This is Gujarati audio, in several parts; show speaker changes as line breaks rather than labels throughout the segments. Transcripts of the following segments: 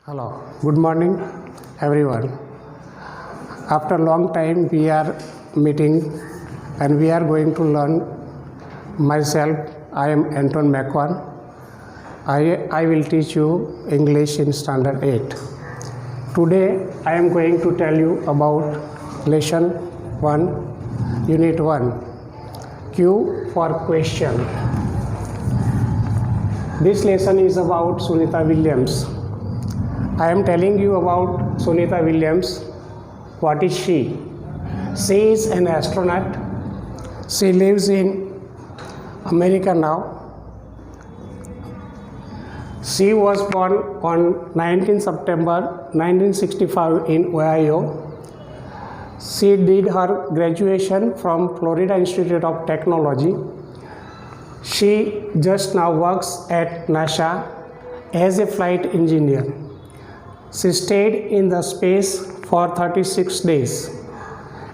Hello, good morning everyone. After a long time we are meeting and we are going to learn. Myself, I am Anton McCon. I will teach you English in Standard 8. Today I am going to tell you about Lesson 1, Unit 1, Q for question. This lesson is about Sunita Williams. I am telling you about Sunita Williams. What is she? She is an astronaut. She lives in America now. She was born on 19 September 1965 in Ohio. She did her graduation from Florida Institute of Technology. She just now works at NASA as a flight engineer. She stayed in the space for 36 days.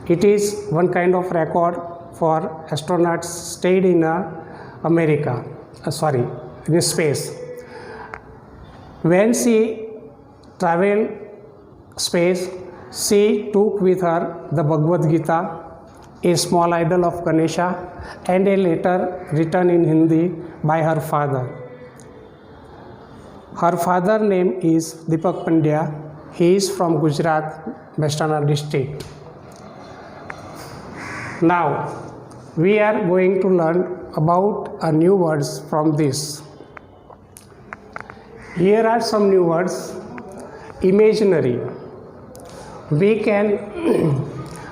It is one kind of record for astronauts stayed in in space. When she traveled space, she took with her the Bhagavad Gita, a small idol of Ganesha, and a letter written in Hindi by her father. Her father's name is Deepak Pandya. He is from Gujarat, Mehsana district. Now, we are going to learn about a new words from this. Here are some new words. Imaginary. We can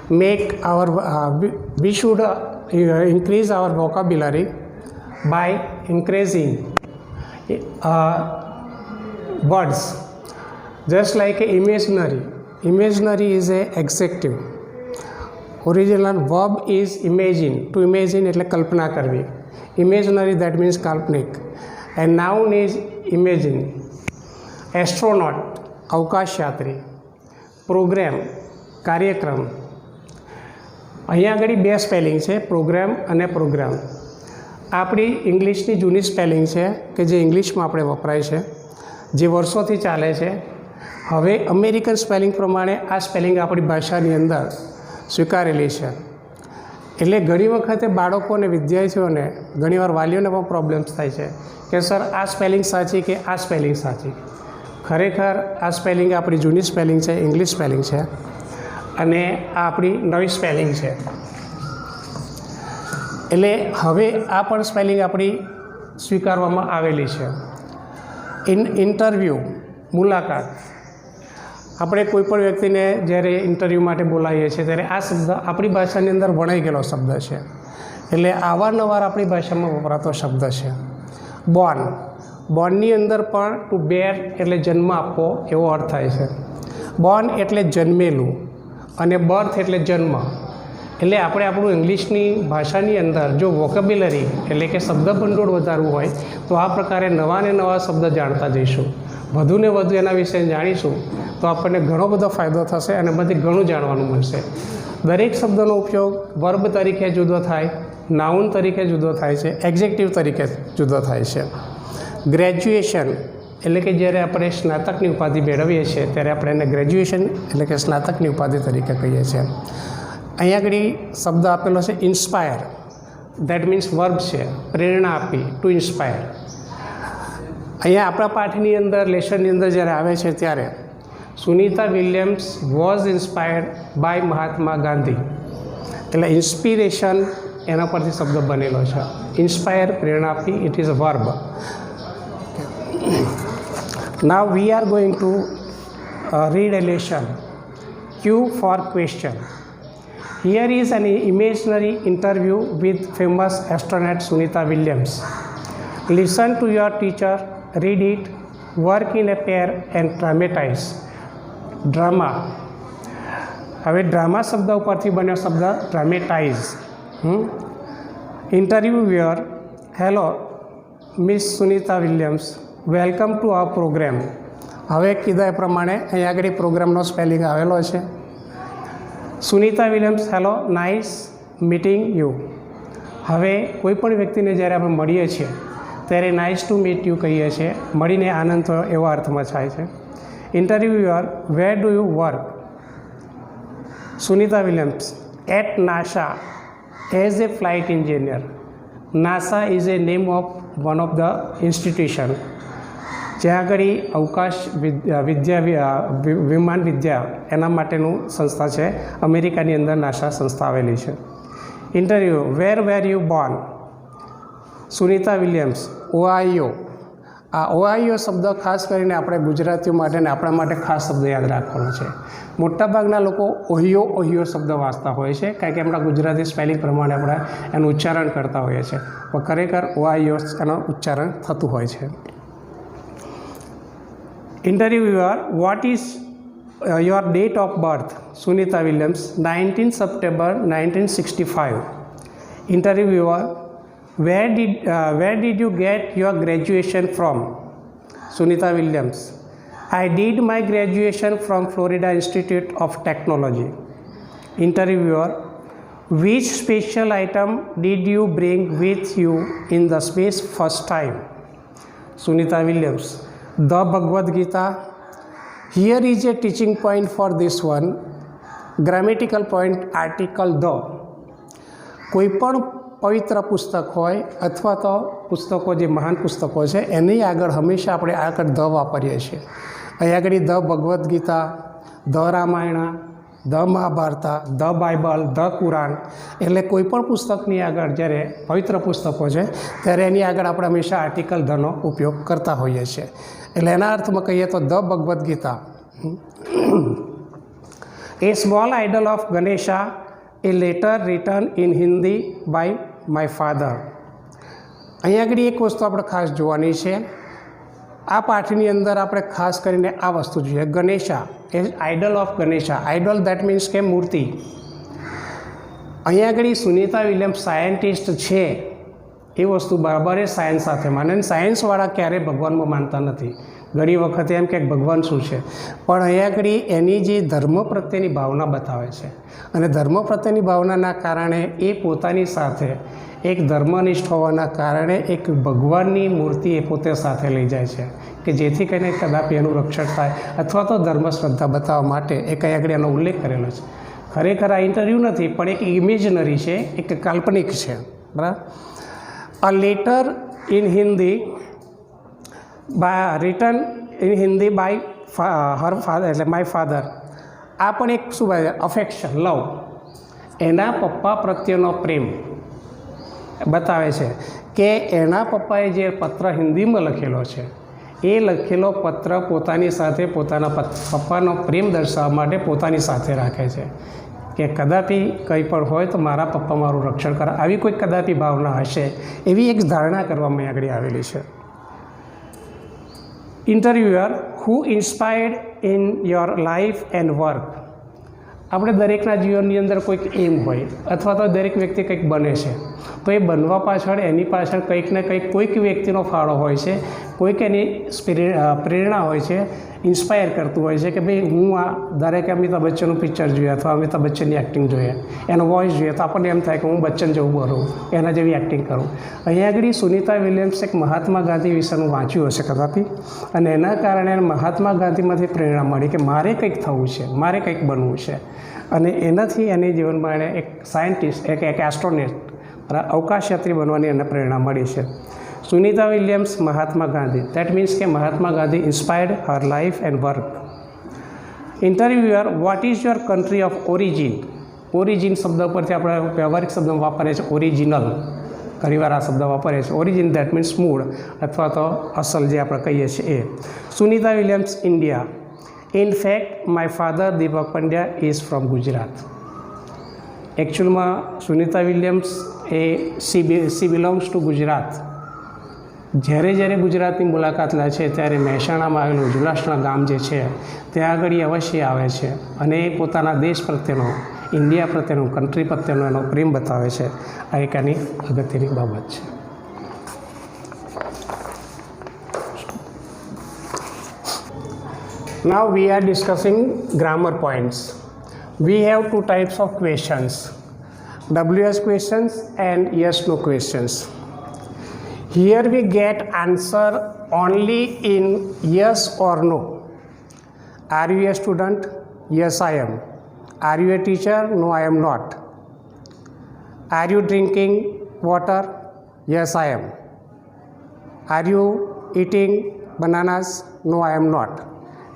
make our, we should increase our vocabulary by increasing words. Just like imaginary. Imaginary is a adjective. Original verb is imagine. To imagine એટલે કલ્પના કરવી. Imaginary, that means કાલ્પનિક. And noun is imagine. Astronaut, અવકાશયાત્રી. Program, કાર્યક્રમ. અહીંયા આગળ બે સ્પેલિંગ છે, પ્રોગ્રામ અને પ્રોગ્રામ. આપણી ઇંગ્લિશની જૂની સ્પેલિંગ છે કે જે ઇંગ્લિશમાં આપણે વપરાય છે, જે વર્ષોથી ચાલે છે. હવે અમેરિકન સ્પેલિંગ પ્રમાણે આ સ્પેલિંગ આપણી ભાષાની અંદર સ્વીકારેલી છે. એટલે ઘણી વખતે બાળકો અને વિદ્યાર્થીઓને ઘણીવાર વાલીઓને પણ પ્રોબ્લેમ્સ થાય છે કે સર આ સ્પેલિંગ સાચી કે આ સ્પેલિંગ સાચી. ખરેખર આ સ્પેલિંગ આપણી જૂની સ્પેલિંગ છે, ઇંગ્લિશ સ્પેલિંગ છે, અને આ આપણી નવી સ્પેલિંગ છે. એટલે હવે આ પણ સ્પેલિંગ આપણી સ્વીકારવામાં આવેલી છે. ઇન્ટરવ્યૂ, મુલાકાત. આપણે કોઈ પણ વ્યક્તિને જ્યારે ઇન્ટરવ્યૂ માટે બોલાવીએ છીએ ત્યારે આ શબ્દ આપણી ભાષાની અંદર વણાઈ ગયેલો શબ્દ છે. એટલે અવારનવાર આપણી ભાષામાં વપરાતો શબ્દ છે. બોર્ન. બોર્નની અંદર પણ ટુ બેર એટલે જન્મ આપવો એવો અર્થ થાય છે. બોર્ન એટલે જન્મેલું અને બર્થ એટલે જન્મ. એટલે આપણે આપણું ઇંગ્લિશની ભાષાની અંદર જો વોકેબ્યુલરી એટલે કે શબ્દભંડોળ વધારવું હોય તો આ પ્રકારે નવા ને નવા શબ્દ જાણતા જઈશું. વધુને વધુ એના વિશે જાણીશું તો આપણને ઘણો બધો ફાયદો થશે અને બધી ઘણું જાણવાનું મળશે. દરેક શબ્દનો ઉપયોગ વર્બ તરીકે જુદો થાય, નાઉન તરીકે જુદો થાય છે, એડજેક્ટિવ તરીકે જુદો થાય છે. ગ્રેજ્યુએશન એટલે કે જ્યારે આપણે સ્નાતકની ઉપાધિ મેળવીએ છીએ ત્યારે આપણે એને ગ્રેજ્યુએશન એટલે કે સ્નાતકની ઉપાધિ તરીકે કહીએ છીએ. અહીંયા આગળ શબ્દ આપેલો છે ઇન્સ્પાયર. દેટ મીન્સ વર્બ છે, પ્રેરણા આપી, ટુ ઇન્સ્પાયર. અહીંયા આપણા પાઠની અંદર, લેસનની અંદર જ્યારે આવે છે ત્યારે Sunita Williams was inspired by Mahatma Gandhi. એટલે ઇન્સ્પિરેશન એના પરથી શબ્દ બનેલો છે. ઇન્સ્પાયર, પ્રેરણા આપી, it is a verb. Now we are going to read a lesson. Q for question. Here is an imaginary interview with famous astronaut Sunita Williams. Listen to your teacher, read it, work in a pair and dramatize. Drama. હવે ડ્રામા શબ્દ ઉપરથી બન્યો શબ્દ dramatise. Interviewer, hello miss Sunita Williams, welcome to our programme. હવે કીધા એ પ્રમાણે અહીંયા આગળ પ્રોગ્રામનો સ્પેલિંગ આવેલો છે. Sunita Williams, hello, nice meeting you. હવે કોઈ પણ વ્યક્તિને જ્યારે આપણે મળીએ છીએ ત્યારે નાઇસ ટુ મીટ યુ કહીએ છીએ. મળીને આનંદ થયો એવા અર્થમાં થાય છે. Interviewer, where do you work? Sunita Williams, at NASA as a flight engineer. NASA is a name of one of the institution. જ્યાં આગળ અવકાશ વિમાન વિદ્યા એના માટેનું સંસ્થા છે. અમેરિકાની અંદર નાસા સંસ્થા આવેલી છે. Interview, where were you born? Sunita Williams, Ohio. આ ઓહાયો શબ્દ ખાસ કરીને આપણે ગુજરાતીઓ માટે ને આપણા માટે ખાસ શબ્દ યાદ રાખવાનો છે. મોટાભાગના લોકો ઓહિયો શબ્દ વાંચતા હોય છે, કારણ કે આપણા ગુજરાતી સ્પેલિંગ પ્રમાણે આપણે એનું ઉચ્ચારણ કરતા હોઈએ છીએ, પણ ખરેખર ઓહાયો એનું ઉચ્ચારણ થતું હોય છે. Interviewer, what is your date of birth? Sunita Williams, 19 September 1965. Interviewer, where did you get your graduation from? Sunita Williams, I did my graduation from Florida Institute of Technology. Interviewer, which special item did you bring with you in the space first time? Sunita Williams, the Bhagavad Gita. Here is a teaching point for this one. Grammatical point, article the. કોઈ પણ પવિત્ર પુસ્તક હોય અથવા તો પુસ્તકો જે મહાન પુસ્તકો છે એની આગળ હંમેશા આપણે આગળ ધ વાપરીએ છીએ. અહીં આગળ the Bhagavad Gita, the Ramayana, the Mahabharata, the Bible, the Quran, એટલે કોઈપણ પુસ્તકની આગળ જ્યારે પવિત્ર પુસ્તકો છે ત્યારે એની આગળ આપણે હંમેશા આર્ટિકલ ધનો ઉપયોગ કરતા હોઈએ છીએ. એટલે એના અર્થમાં કહીએ તો the Bhagavad Gita. A small idol of Ganesha, a letter written in Hindi by my father. અહીં આગળ એક વસ્તુ આપણે ખાસ જોવાની છે. આ પાઠની અંદર આપણે ખાસ કરીને આ વસ્તુ જોઈએ. Ganesha a idol of Ganesha. Idol that means કે મૂર્તિ. અહીં આગળ સુનિતા વિલિયમ્સ સાયન્ટિસ્ટ છે એ વસ્તુ બરાબર એ સાયન્સ સાથે માને. સાયન્સવાળા ક્યારેય ભગવાનમાં માનતા નથી. ઘણી વખતે એમ કે ભગવાન શું છે, પણ અહીં આગળ એની જે ધર્મ પ્રત્યેની ભાવના બતાવે છે, અને ધર્મ પ્રત્યેની ભાવનાના કારણે એ પોતાની સાથે એક ધર્મનિષ્ઠ હોવાના કારણે એક ભગવાનની મૂર્તિ એ પોતે સાથે લઈ જાય છે, કે જેથી કરીને કદાપી એનું રક્ષણ થાય, અથવા તો ધર્મ શ્રદ્ધા બતાવવા માટે એ કંઈ આગળ એનો ઉલ્લેખ કરેલો છે. ખરેખર આ ઇન્ટરવ્યૂ નથી, પણ એક ઇમેજનરી છે, એક કાલ્પનિક છે. બરાબર. A letter in Hindi written in Hindi by her father, એટલે માય ફાધર. આ પણ એક શું ભાઈ અફેક્શન, લવ, એના પપ્પા પ્રત્યેનો પ્રેમ બતાવે છે કે એના પપ્પાએ જે પત્ર હિન્દીમાં લખેલો છે એ લખેલો પત્ર પોતાની સાથે પોતાના પપ્પાનો પ્રેમ દર્શાવવા માટે પોતાની સાથે રાખે છે, કે કદાપી કંઈ પણ હોય તો મારા પપ્પા મારું રક્ષણ કરે, આવી કોઈ કદાપી ભાવના હશે એવી એક ધારણા કરવામાં આગળ આવેલી છે. Interviewer, who inspired in your life and work? આપણે દરેકના જીવનની અંદર કોઈક એમ હોય, અથવા તો દરેક વ્યક્તિ કંઈક બને છે, તો એ બનવા પાછળ એની પાછળ કંઈક ને કંઈક કોઈક વ્યક્તિનો ફાળો હોય છે, કોઈક એની પ્રેરણા હોય છે, ઇન્સ્પાયર કરતું હોય છે કે ભાઈ હું આ દરેક અમિતાભ બચ્ચનનું પિક્ચર જોઈએ અથવા અમિતાભ બચ્ચનની એક્ટિંગ જોઈએ, એનો વોઇસ જોઈએ, તો આપણને એમ થાય કે હું બચ્ચન જેવું બનું, એના જેવી એક્ટિંગ કરું. અહીંયા આગળ સુનિતા વિલિયમ્સ એક મહાત્મા ગાંધી વિશેનું વાંચ્યું હશે કદાપી, અને એના કારણે મહાત્મા ગાંધીમાંથી પ્રેરણા મળી કે મારે કંઈક થવું છે, મારે કંઈક બનવું છે, અને એનાથી એની જીવનમાં એણે એક સાયન્ટિસ્ટ, એક એસ્ટ્રોનોટ, અવકાશયાત્રી બનવાની એને પ્રેરણા મળી છે. Sunita Williams, Mahatma Gandhi, that means કે Mahatma Gandhi inspired her life and work. Interviewer, what is your country of origin? Origin શબ્દ પરથી આપણે વ્યવહારિક શબ્દ વાપરીએ છીએ ઓરિજિનલ, ઘણીવાર આ શબ્દ વાપરીએ છીએ. ઓરિજિન દેટ મીન્સ મૂળ અથવા તો અસલ જે આપણે કહીએ છીએ એ. Sunita Williams, India. In fact my father Deepak Pandya is from Gujarat. એકચ્યુઅલમાં સુનિતા વિલિયમ્સ એ સી બિલોંગ્સ ટુ ગુજરાત. જ્યારે ગુજરાતની મુલાકાત લે છે ત્યારે મહેસાણામાં આવેલું જુલાસણા ગામ જે છે ત્યાં આગળ અવશ્ય આવે છે, અને એ પોતાના દેશ પ્રત્યેનો, ઇન્ડિયા પ્રત્યેનો, કન્ટ્રી પ્રત્યેનો એનો પ્રેમ બતાવે છે. આ એક એની અગત્યની બાબત છે. Now we are discussing grammar points. We have two types of questions, WH questions and yes no questions. Here we get answer only in yes or no. Are you a student? Yes, I am. Are you a teacher? No, I am not. Are you drinking water? Yes, I am. Are you eating bananas? No, I am not.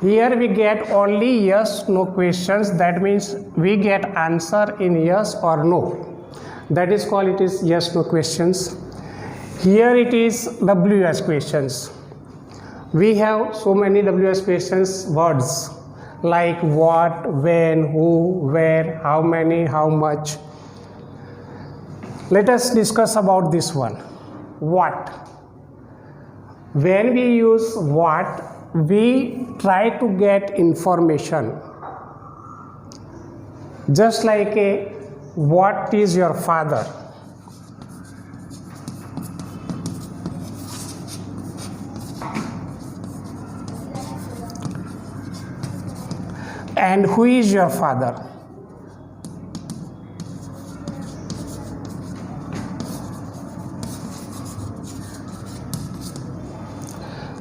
Here we get only yes no questions. That means we get answer in yes or no. That is called it is yes no questions. Here it is WS questions. We have so many WS questions words like what, when, who, where, how many, how much. Let us discuss about this one. What? When we use what, we try to get information. Just like what is your father? And who is your father?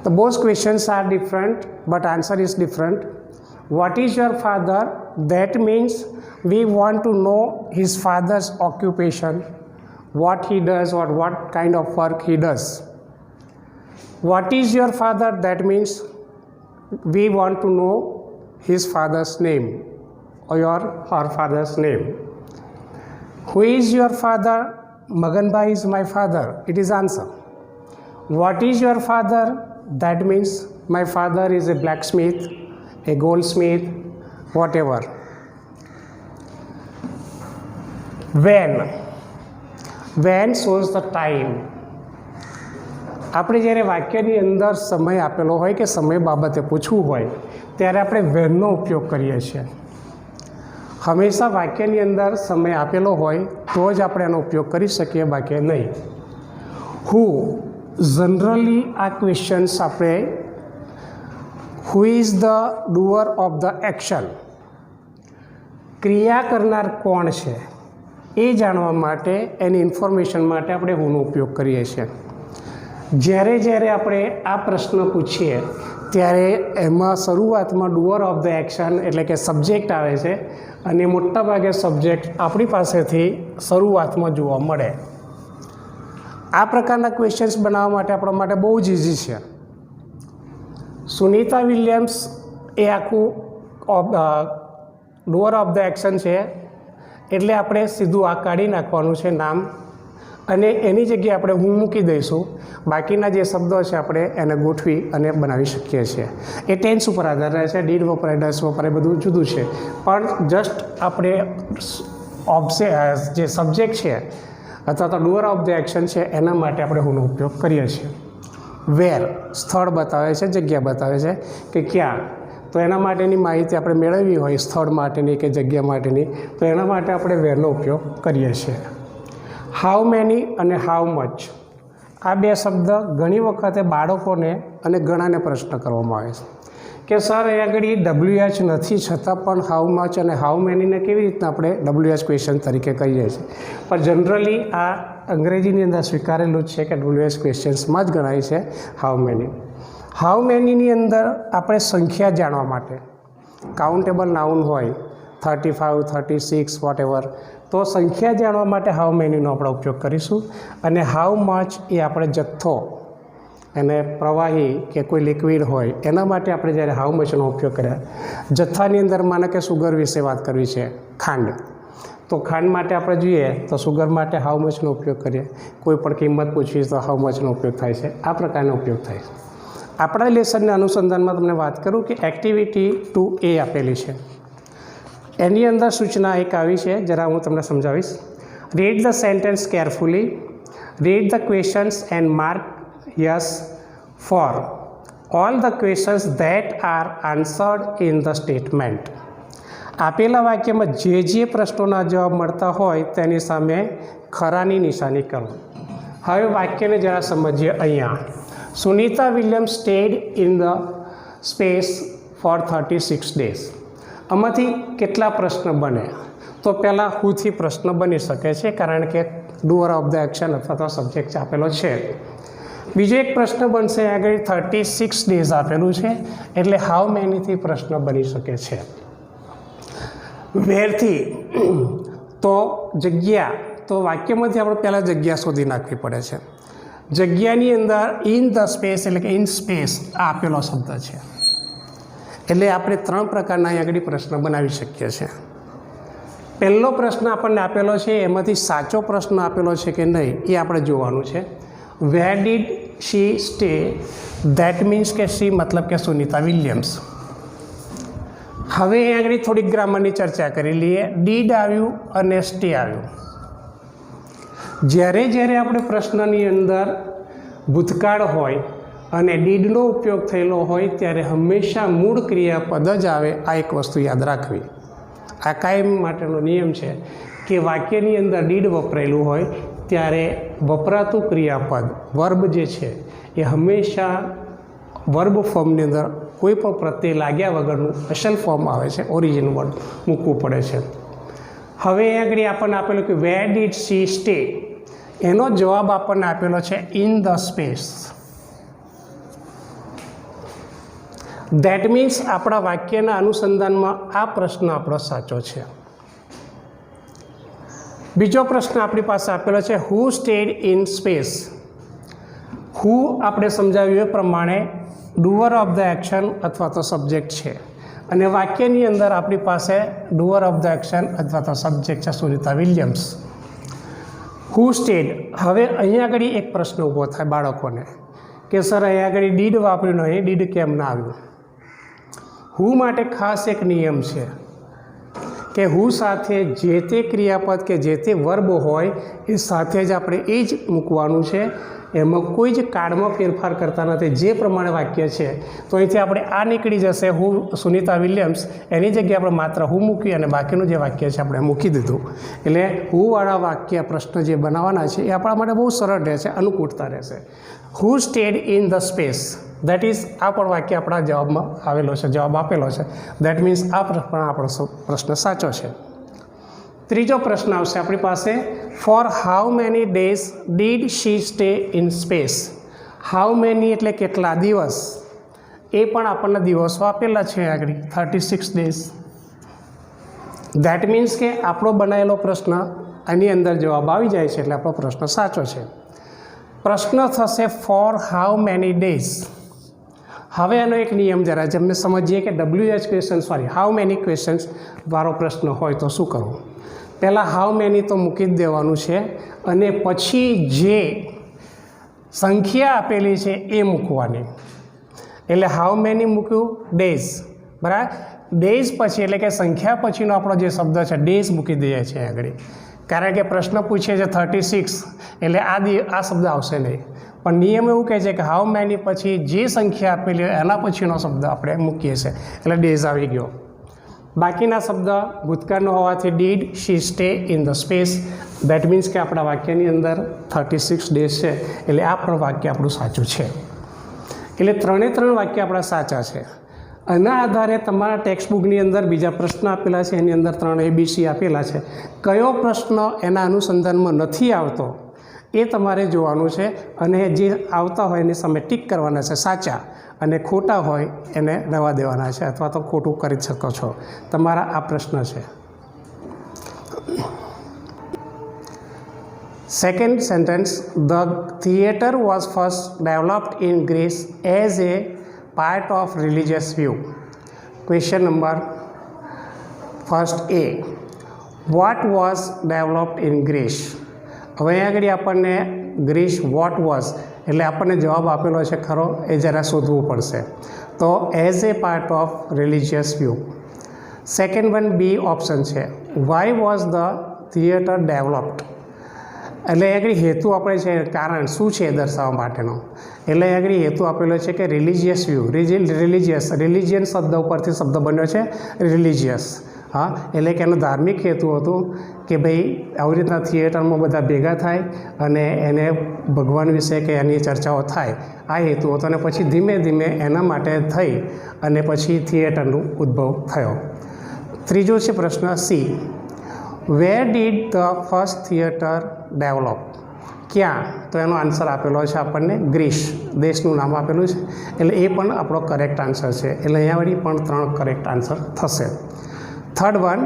The both questions are different, but answer is different. What is your father? That means we want to know his father's occupation, what he does or what kind of work he does. What is your father? That means we want to know his father's name or her father's name. Who is your father? Maganbhai is my father. It is answer. What is your father? That means my father is a blacksmith, a goldsmith, whatever. When shows the time. આપણે જ્યારે વાક્યની અંદર સમય આપેલો હોય કે સમય બાબતે પૂછવું હોય ત્યારે આપણે વેનનો ઉપયોગ કરીએ છીએ. હંમેશા વાક્યની અંદર સમય આપેલો હોય તો જ આપણે એનો ઉપયોગ કરી શકીએ, બાકી નહીં. હુ જનરલી આ ક્વેશ્ચન્સ આપણે who is the doer of the action, ક્રિયા કરનાર કોણ છે એ જાણવા માટે એની ઇન્ફોર્મેશન માટે આપણે હુનો ઉપયોગ કરીએ છીએ. જ્યારે જ્યારે આપણે આ પ્રશ્ન પૂછીએ ત્યારે એમાં શરૂઆતમાં ડુઅર ઓફ ધ એક્શન એટલે કે સબ્જેક્ટ આવે છે અને મોટાભાગે સબ્જેક્ટ આપણી પાસેથી શરૂઆતમાં જોવા મળે. આ પ્રકારના ક્વેશ્ચન્સ બનાવવા માટે આપણા માટે બહુ જ ઇઝી છે. સુનિતા વિલિયમ્સ એ આખું ડુઅર ઓફ ધ એક્શન છે એટલે આપણે સીધું આ કાઢી નાખવાનું છે નામ અને એની જગ્યાએ આપણે હું મૂકી દઈશું. બાકીના જે શબ્દો છે આપણે એને ગોઠવી અને બનાવી શકીએ છીએ. એ ટેન્સ ઉપર આધાર રહે છે. ડીડ વપરાય, ડસ વપરાય, બધું જુદું છે. પણ જસ્ટ આપણે જે સબ્જેક્ટ છે અથવા તો ડુઅર ઓફ ધ એક્શન છે એના માટે આપણે હુંનો ઉપયોગ કરીએ છીએ. વેર સ્થળ બતાવે છે, જગ્યા બતાવે છે કે ક્યાં. તો એના માટેની માહિતી આપણે મેળવવી હોય સ્થળ માટેની કે જગ્યા માટેની, તો એના માટે આપણે વેરનો ઉપયોગ કરીએ છીએ. હાઉ મેની અને હાઉ મચ આ બે શબ્દ ઘણી વખતે બાળકોને અને ઘણાને પ્રશ્ન કરવામાં આવે છે કે સર અહીંયા આગળ WH નથી છતાં પણ હાઉ મચ અને હાઉ મેનીને કેવી રીતના આપણે WH ક્વેશ્ચન તરીકે કહીએ છીએ. પણ જનરલી આ અંગ્રેજીની અંદર સ્વીકારેલું જ છે કે WH ક્વેશ્ચન્સમાં જ ગણાય છે હાઉ મેની. હાઉ મેનીની અંદર આપણે સંખ્યા જાણવા માટે કાઉન્ટેબલ નાઉન હોય 35, 36 વોટેવર, તો સંખ્યા જાણવા માટે હાઉ મેનીનો આપણે ઉપયોગ કરીશું. અને હાઉ મચ એ આપણે જથ્થો અને પ્રવાહી કે કોઈ લિક્વિડ હોય એના માટે આપણે જ્યારે હાઉ મચનો ઉપયોગ કર્યા. જથ્થાની અંદર માનો કે સુગર વિશે વાત કરવી છે, ખાંડ, તો ખાંડ માટે આપણે જોઈએ તો સુગર માટે હાઉ મચનો ઉપયોગ કરીએ. કોઈ પણ કિંમત પૂછવી તો હાઉ મચનો ઉપયોગ થાય છે. આ પ્રકારનો ઉપયોગ થાય છે. આપણા લેસનના અનુસંધાનમાં તમને વાત કરું કે એક્ટિવિટી 2A આપેલી છે. એની અંદર સૂચના એક આવી છે, જરા હું તમને સમજાવીશ. Read the sentence carefully, read the questions and mark yes for all the questions that are answered in the statement. આપેલા વાક્યમાં જે પ્રશ્નોના જવાબ મળતા હોય તેની સામે ખરાની નિશાની કરો. હવે વાક્યને જરા સમજીએ. અહીંયા Sunita Williams stayed in the space for 36 days. આમાંથી કેટલા પ્રશ્ન બને? તો પહેલાં હુથી પ્રશ્ન બની શકે છે કારણ કે ડુઅર ઓફ ધ એક્શન અથવા તો સબ્જેક્ટ આપેલો છે. બીજો એક પ્રશ્ન બનશે આગળ 36 ડેઝ આપેલું છે એટલે હાઉ મેનીથી પ્રશ્ન બની શકે છે. વેરથી તો જગ્યા, તો વાક્યમાંથી આપણે પહેલાં જગ્યા શોધી નાખવી પડે છે. જગ્યાની અંદર ઇન ધ સ્પેસ એટલે કે ઇન સ્પેસ આ આપેલો શબ્દ છે એટલે આપણે 3 પ્રકારના અહીં આગળ પ્રશ્ન બનાવી શકીએ છીએ. પહેલો પ્રશ્ન આપણને આપેલો છે એમાંથી સાચો પ્રશ્ન આપેલો છે કે નહીં એ આપણે જોવાનું છે. Where did she stay, that means કે શી મતલબ કે સુનિતા વિલિયમ્સ. હવે અહીં આગળ થોડીક ગ્રામરની ચર્ચા કરી લઈએ. ડીડ આવ્યું અને સ્ટે આવ્યું. જ્યારે આપણે પ્રશ્નની અંદર ભૂતકાળ હોય અને ડીડનો ઉપયોગ થયેલો હોય ત્યારે હંમેશા મૂળ ક્રિયાપદ જ આવે. આ એક વસ્તુ યાદ રાખવી. આ કાયમ માટેનો નિયમ છે કે વાક્યની અંદર ડીડ વપરાયેલું હોય ત્યારે વપરાતું ક્રિયાપદ વર્બ જે છે એ હંમેશા વર્બ ફોર્મની અંદર કોઈ પણ પ્રત્યય લાગ્યા વગરનું અસલ ફોર્મ આવે છે, ઓરિજિન વર્ડ મૂકવું પડે છે. હવે આગળ આપણને આપેલું કે વેર ડીડ શી સ્ટે, એનો જવાબ આપણને આપેલો છે in the space. That means આપણા વાક્યના અનુસંધાનમાં આ પ્રશ્ન આપણો સાચો છે. બીજો પ્રશ્ન આપણી પાસે આપેલો છે હુ સ્ટેડ ઇન સ્પેસ. હુ આપણે સમજાવ્યું એ પ્રમાણે ડુઅર ઓફ ધ એક્શન અથવા તો સબ્જેક્ટ છે અને વાક્યની અંદર આપણી પાસે ડુઅર ઓફ ધ એક્શન અથવા તો સબ્જેક્ટ છે સુનિતા વિલિયમ્સ. હુ સ્ટેડ. હવે અહીંયા આગળ એક પ્રશ્ન ઊભો થાય બાળકોને કે સર અહીંયા આગળ ડીડ વાપર્યું નહીં, ડીડ કેમ ના આવ્યું? હુ માટે ખાસ એક નિયમ છે કે હુ સાથે જે તે ક્રિયાપદ કે જે તે વર્બ હોય એ સાથે જ આપણે એ જ મૂકવાનું છે. એમાં કોઈ જ કાળમાં ફેરફાર કરતા નથી. જે પ્રમાણે વાક્ય છે તો અહીંથી આપણે આ નીકળી જશે હુ સુનિતા વિલિયમ્સ, એની જગ્યાએ આપણે માત્ર હુ મૂકી અને બાકીનું જે વાક્ય છે આપણે મૂકી દીધું. એટલે હુવાળા વાક્ય પ્રશ્ન જે બનાવવાના છે એ આપણા માટે બહુ સરળ રહેશે, અનુકૂળતા રહેશે. Who stayed in the space, that is આ પણ વાક્ય આપણા જવાબમાં આવેલો છે, જવાબ આપેલો છે. દેટ મીન્સ આ પણ આપણો પ્રશ્ન સાચો છે. ત્રીજો પ્રશ્ન આવશે આપણી પાસે for how many days did she stay in space. How many એટલે કેટલા દિવસ, એ પણ આપણને દિવસો આપેલા છે આગળ 36 ડેઝ. દેટ મીન્સ કે આપણો બનાવેલો પ્રશ્ન આની અંદર જવાબ આવી જાય છે એટલે આપણો પ્રશ્ન સાચો છે. પ્રશ્ન થશે ફોર હાઉ મેની ડેઝ. હવે એનો એક નિયમ જરા જેમને સમજીએ કે હાઉ મેની ક્વેશ્ચન્સ વાળો પ્રશ્ન હોય તો શું કરવું. પહેલાં હાઉ મેની તો મૂકી જ દેવાનું છે અને પછી જે સંખ્યા આપેલી છે એ મૂકવાની. એટલે હાઉ મેની મૂક્યું ડેઝ, બરાબર. ડેઝ પછી એટલે કે સંખ્યા પછીનો આપણો જે શબ્દ છે ડેઝ મૂકી દઈએ છીએ આગળ, કારણ કે પ્રશ્ન પૂછે છે 36 એટલે આ શબ્દ આવશે નહીં. પણ નિયમ એવું કહે છે કે હાઉ મેની પછી જે સંખ્યા આપેલી હોય એના પછીનો શબ્દ આપણે મૂકીએ છીએ એટલે ડેઝ આવી ગયો. બાકીના શબ્દ ભૂતકાળનો હોવાથી did she stay in the space. That means કે આપણા વાક્યની અંદર 36 ડેઝ છે એટલે આ પણ વાક્ય આપણું સાચું છે. એટલે 3 વાક્ય આપણા સાચા છે. આના આધારે તમારા ટેક્સ્ટ બુકની અંદર બીજા પ્રશ્ન આપેલા છે, એની અંદર 3 ABC આપેલા છે. કયો પ્રશ્ન એના અનુસંધાનમાં નથી આવતો એ તમારે જોવાનું છે અને જે આવતા હોય એની સામે ટીક કરવાના છે સાચા, અને ખોટા હોય એને રહેવા દેવાના છે અથવા તો ખોટું કરી શકો છો. તમારા આ પ્રશ્ન છે. Second sentence, the theatre was first developed in Greece as a part of religious view. Question number first A, what was developed in Greece. હવે અહીં આગળ આપણને ગ્રીસ વોટ વોઝ એટલે આપણને જવાબ આપેલો છે ખરો એ જરા શોધવું પડશે. તો as a part of religious view. Second one B option છે, why was the theatre developed. એટલે આગળ હેતુ આપણે છે, કારણ શું છે દર્શાવવા માટેનો. એટલે આગળ હેતુ આપેલો છે કે રિલિજિયસ વ્યૂ. રિલિજિયન શબ્દ ઉપરથી શબ્દ બન્યો છે રિલિજિયસ. હા, એટલે કે એનો ધાર્મિક હેતુ હતું કે ભાઈ આવી રીતના થિયેટરમાં બધા ભેગા થાય અને એને ભગવાન વિશે કે એની ચર્ચાઓ થાય, આ હેતુ હતો. અને પછી ધીમે ધીમે એના માટે થઈ અને પછી થિયેટરનું ઉદ્ભવ થયો. ત્રીજો છે પ્રશ્ન C, where did the first theatre develop. ક્યાં? તો એનો આન્સર આપેલો છે આપણને ગ્રીસ, દેશનું નામ આપેલું છે, એટલે એ પણ આપણો કરેક્ટ આન્સર છે. એટલે અહીંયા વળી પણ 3 કરેક્ટ આન્સર થશે. Third one,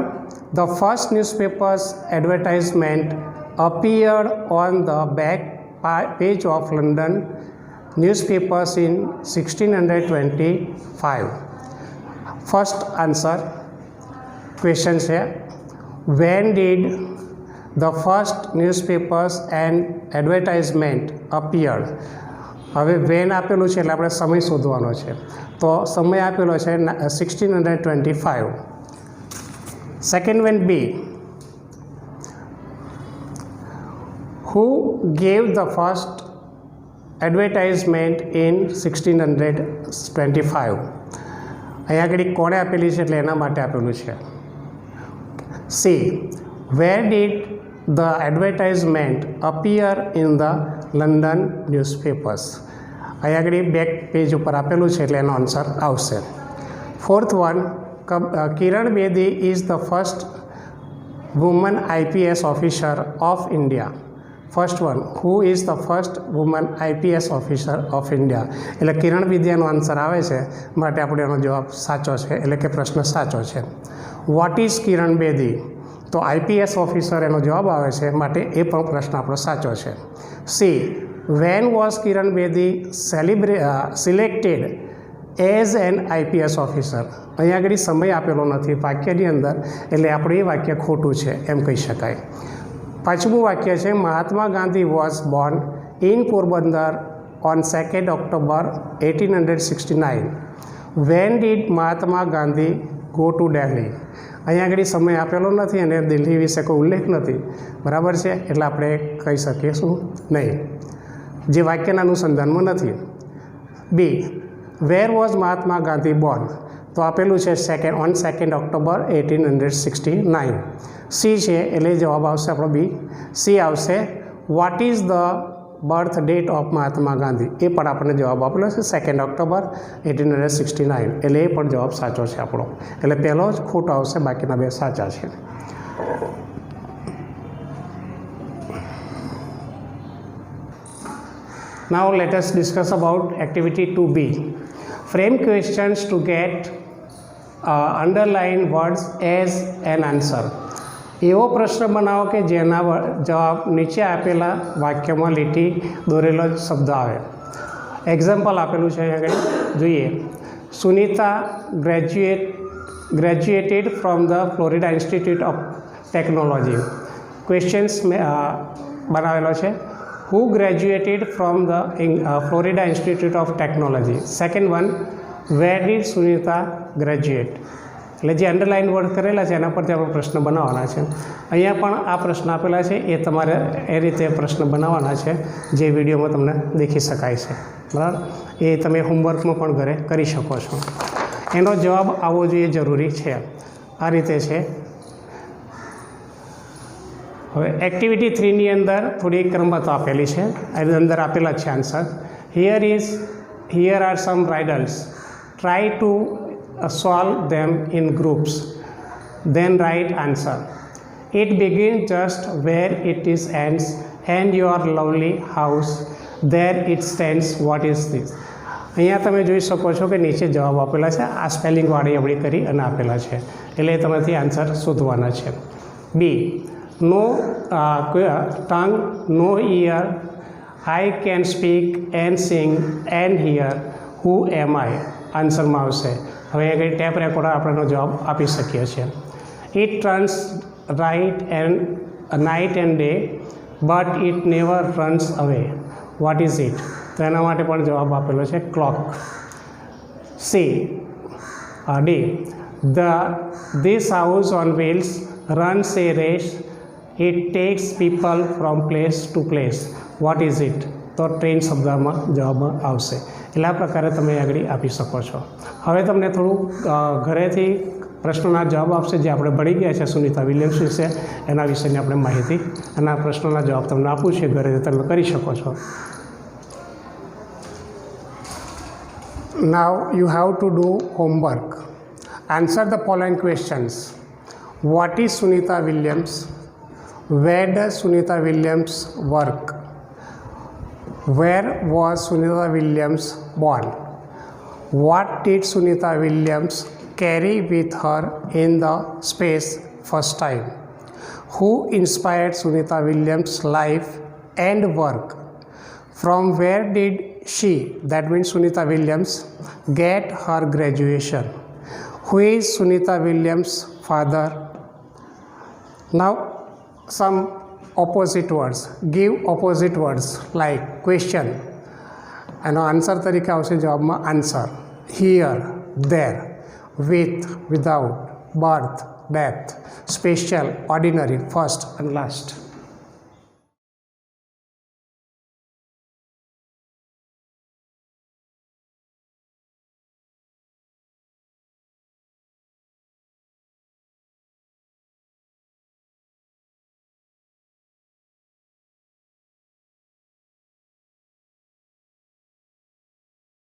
the first newspapers advertisement appeared on the back page of London newspapers in 1625. First answer question છે, when did the first newspapers and advertisement appeared? હવે વેન આપેલું છે એટલે આપણે સમય શોધવાનો છે, તો સમય આપેલો છે 1625. Second one B, who gave the first advertisement in 1625? અહીંયા આગળ કોણે આપેલી છે એટલે એના માટે આપેલું છે. C, where did the advertisement appear in the London newspapers? અહીંયા આગળ બેક પેજ ઉપર આપેલું છે એટલે એનો આન્સર આવશે. Fourth one, Kiran Bedi is the first woman IPS officer of India. First one, who is the first woman IPS officer of India, એટલે કિરણ બેદીનો આન્સર આવે છે, માટે આપણે એનો જવાબ સાચો છે, એટલે કે પ્રશ્ન સાચો છે. What is Kiran Bedi? તો IPS ઓફિસર એનો જવાબ આવે છે, માટે એ પણ પ્રશ્ન આપણો સાચો છે. C, when was Kiran Bedi selected as an IPS officer? અહીંયા આગળ સમય આપેલો નથી વાક્યની અંદર, એટલે આપણે એ વાક્ય ખોટું છે એમ કહી શકાય. પાંચમું વાક્ય છે, Mahatma Gandhi was born in Porbandar on 2 October 1869. When did Mahatma Gandhi go to Delhi? અહીંયા આગળ સમય આપેલો નથી અને દિલ્હી વિશે કોઈ ઉલ્લેખ નથી, બરાબર છે, એટલે આપણે કહી શકીશું નહીં, જે વાક્યના અનુસંધાનમાં નથી. B, where was Mahatma Gandhi born? તો આપેલું છે ઓન 2 ઓક્ટોબર 1869. સી છે એટલે જવાબ આવશે આપણો બી, સી આવશે. What is the birth date of Mahatma Gandhi? એ પણ આપણને જવાબ આપેલો છે 2 ઓક્ટોબર 1869, એટલે એ પણ જવાબ સાચો છે આપણો, એટલે પહેલો જ ખોટો આવશે, બાકીના બે સાચા છે. Now let us discuss about activity 2B. Frame questions to get underline words as an answer. એવો પ્રશ્ન બનાવો કે જેના જવાબ નીચે આપેલા વાક્યમાં લીટી દોરેલો જ શબ્દ આવે. એક્ઝામ્પલ આપેલું છે અહીંયા આગળ જોઈએ. Sunita graduated from the Florida Institute of Technology. Questions બનાવેલો છે. Who graduated from the Florida Institute of Technology. Second one, where did Sunita graduate? એટલે જે અંડરલાઇન વર્ડ કરેલા છે એના પરથી આપણે પ્રશ્ન બનાવવાના છે. અહીંયા પણ આ પ્રશ્ન આપેલા છે, એ તમારે એ રીતે પ્રશ્ન બનાવવાના છે, જે વિડીયોમાં તમને દેખી શકાય છે, બરાબર. એ તમે હોમવર્કમાં પણ ઘરે કરી શકો છો. એનો જવાબ આવવો જોઈએ જરૂરી છે. આ રીતે છે. હવે એક્ટિવિટી 3ની અંદર થોડી ક્રમબદ્ધ આપેલી છે, એની અંદર આપેલા છે answer. Here are some riddles, try to solve them in groups, then write answer. It begins just where it is ends, and your lovely house there it stands. What is this? અહીંયા તમે જોઈ શકો છો કે નીચે જવાબ આપેલા છે, આ સ્પેલિંગવાળી આપણી કરી અને આપેલા છે, એટલે તમારાથી આન્સર શોધવાના છે. B, no tongue, no ear, I can speak and sing and hear, who am I? આન્સરમાં આવશે. હવે આગળ ટેપ રેકોર્ડર આપણને જવાબ આપી શકીએ છીએ. It turns right and night and day, but it never runs away. What is it? તો એના માટે પણ જવાબ આપેલો છે clock. C, D, this house on wheels runs a race, it takes people from place to place. What is it? તો ટ્રેન શબ્દમાં જવાબ આવશે. એટલે આ પ્રકારે તમે આગળ આપી શકો છો. હવે તમને થોડું ઘરેથી પ્રશ્નોના જવાબ આપશે, જે આપણે ભણી ગયા છે સુનિતા વિલિયમ્સ વિશે, એના વિશેની આપણે માહિતી અને આ પ્રશ્નોના જવાબ તમને આપું છે, ઘરેથી તમે કરી શકો છો. Now you have to do homework. Answer the following questions. What is Sunita Williams? Where does Sunita Williams work? Where was Sunita Williams born? What did Sunita Williams carry with her in the space first time? Who inspired Sunita Williams' life and work? From where did she, that means Sunita Williams, get her graduation? Who is Sunita Williams' father? Now some opposite words. Give opposite words like question. એનો આન્સર તરીકે આવશે જવાબમાં answer, here, there, with, without, birth, death, special, ordinary, first and last.